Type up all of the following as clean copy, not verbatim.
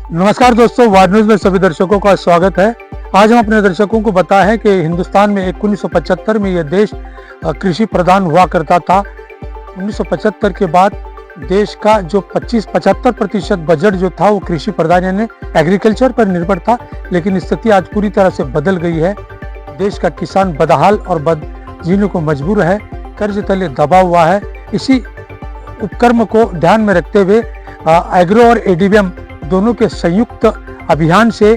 नमस्कार दोस्तों, वार न्यूज में सभी दर्शकों का स्वागत है। आज हम अपने दर्शकों को बताएं हैं कि हिंदुस्तान में 1975 में यह देश कृषि प्रधान हुआ करता था। 1975 के बाद देश का जो 25-75% बजट जो था वो कृषि प्रधान यानी एग्रीकल्चर पर निर्भर था, लेकिन स्थिति आज पूरी तरह से बदल गई है। देश का किसान बदहाल और जीने को मजबूर है, कर्ज तले दबा हुआ है। इसी उपक्रम को ध्यान में रखते हुए एग्रो और एडीबीएम दोनों के संयुक्त अभियान से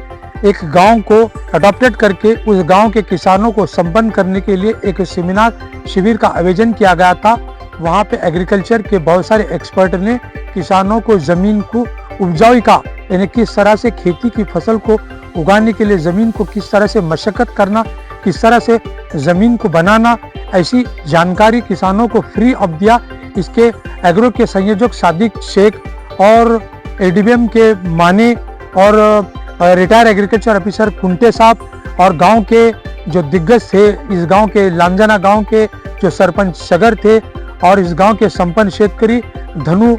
एक गांव को अडॉप्टेड करके उस गांव के किसानों को संपन्न करने के लिए एक सेमिनार शिविर का आयोजन किया गया था। वहां पे एग्रीकल्चर के बहुत सारे एक्सपर्ट ने किसानों को जमीन को उपजाऊ का यानी किस तरह से खेती की फसल को उगाने के लिए जमीन को किस तरह से मशक्कत करना, किस तरह से जमीन को बनाना, ऐसी जानकारी किसानों को फ्री ऑफ दिया। इसके एग्रो के संयोजक सादिक शेख और एडीबीएम के माने और रिटायर एग्रीकल्चर ऑफिसर कुंटे साहब और गांव के जो दिग्गज थे, इस गांव के लामजाना गांव के जो सरपंच सगर थे और इस गांव के संपन्न शेतकरी धनु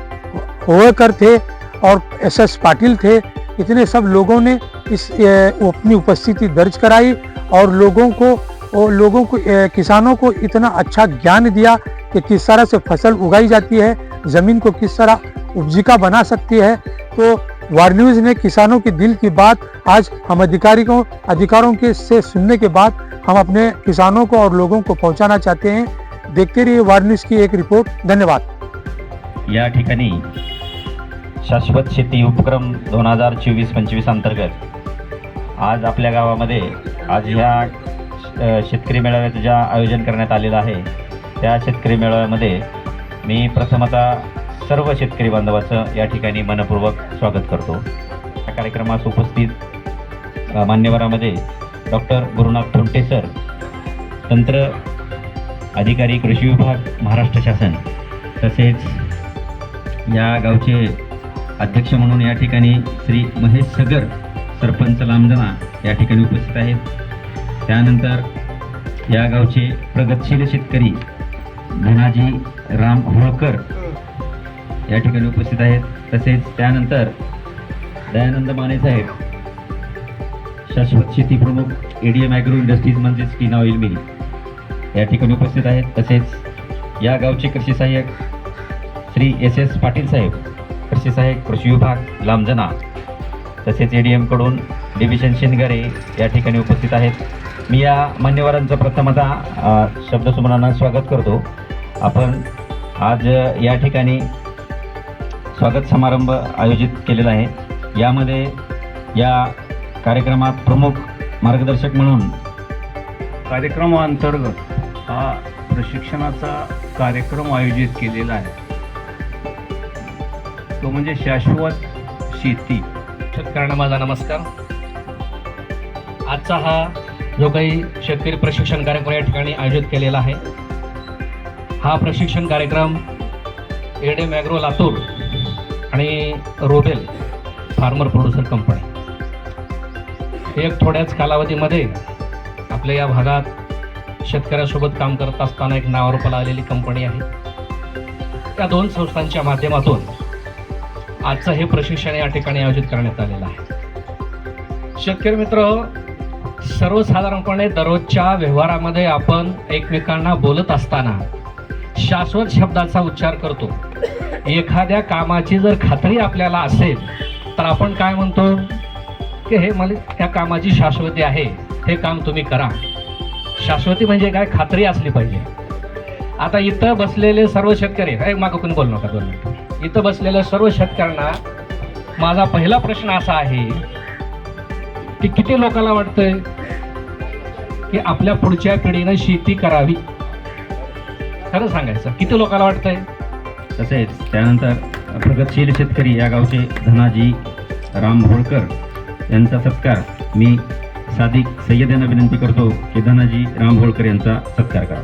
होकर थे और एसएस पाटिल थे, इतने सब लोगों ने इस अपनी उपस्थिति दर्ज कराई और लोगों को किसानों को इतना अच्छा ज्ञान दिया कि किस तरह से फसल उगाई जाती है, ज़मीन को किस तरह उपजीविका बना सकती है। तो वार न्यूज़ ने किसानों के दिल की बात आज हम अधिकारों के से सुनने के बाद हम अपने किसानों को और लोगों को पहुंचाना चाहते हैं। देखते रहिए वार न्यूज़ की एक रिपोर्ट। धन्यवाद। या ठिकाणी शाश्वत शेती उपक्रम 2024-25 अंतर्गत आज आपल्या गावामध्ये आज ह्या शेतकरी मेळाव्याचं ज्या आयोजन करण्यात आलेलं आहे त्या शेतकरी मेळाव्यामध्ये मी प्रथमतः सर्व शेतकरी बांधवाचं या ठिकाणी मनपूर्वक स्वागत करतो। या कार्यक्रमास उपस्थित मान्यवरांमध्ये डॉक्टर गुरुनाथ थोंटे सर, तंत्र अधिकारी कृषी विभाग महाराष्ट्र शासन, तसेच या गावचे अध्यक्ष म्हणून या ठिकाणी श्री महेश सगर सरपंच लामजना या ठिकाणी उपस्थित आहेत। त्यानंतर या गावचे प्रगतशील शेतकरी धनाजी राम होळकर या ठिकाणी उपस्थित आहेत। तसेच त्यानंतर दयानंद माने साहेब, शाश्वत शेती प्रमुख एडीएम ॲग्रो इंडस्ट्रीज म्हणजेच टीना ऑइल मिल या ठिकाणी उपस्थित आहेत। तसेच या गावचे कृषी सहाय्यक श्री एस पाटील साहेब, कृषी सहाय्यक कृषी विभाग लामजना, तसेच एडीएम कडून डिव्हिजन शेनगारे या ठिकाणी उपस्थित आहेत। मी या मान्यवरांचं प्रथमतः शब्दसुमनांना स्वागत करतो। आपण आज या ठिकाणी स्वागत समारंभ आयोजित केलेला आहे। यामध्ये या कार्यक्रमात प्रमुख मार्गदर्शक म्हणून कार्यक्रमाअंतर्गत हा प्रशिक्षणाचा कार्यक्रम आयोजित केलेला आहे, तो म्हणजे शाश्वत शेती। शेतकऱ्यांना माझा नमस्कार। आजचा हा जो काही शेतकरी प्रशिक्षण कार्यक्रम या ठिकाणी आयोजित केलेला आहे, हा प्रशिक्षण कार्यक्रम एडीएम ॲग्रो लातूर आणि रोबेल फार्मर प्रोड्युसर कंपनी एक थोड्याच कालावधीमध्ये आपल्या या भागात शेतकऱ्यासोबत काम करत असताना एक नावारूपाला आलेली कंपनी आहे। त्या दोन संस्थांच्या माध्यमातून आजचं हे प्रशिक्षण या ठिकाणी आयोजित करण्यात आलेलं आहे। शेतकरी मित्र, सर्वसाधारणपणे दररोजच्या व्यवहारामध्ये आपण एकमेकांना बोलत असताना शाश्वत शब्दाचा उच्चार करतो। एखाद्या कामाची जर खात्री आपल्याला असेल तर आपण काय म्हणतो की हे मला त्या कामाची शाश्वती आहे, हे काम तुम्ही करा। शाश्वती म्हणजे काय? खात्री असली पाहिजे। आता इथं बसलेले सर्व शेतकरी, मागं कोणी बोलू नका, 2 मिनिट। इथं बसलेल्या सर्व शेतकऱ्यांना माझा पहिला प्रश्न असा आहे की किती लोकांना वाटतंय की आपल्या पुढच्या पिढीनं शेती करावी? खरं सांगायचं, किती लोकांना वाटतंय? तसेच त्यानंतर प्रगतशील शेतकरी या गावचे धनाजी राम होळकर यांचा सत्कार मी सादिक सय्यद यांना विनंती करतो की धनाजी राम होळकर यांचा सत्कार करा।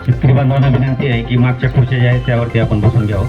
शेतकरी बांधवांना विनंती आहे की मागच्या खुर्च्या ज्या आहेत त्यावरती आपण बसून घ्यावं।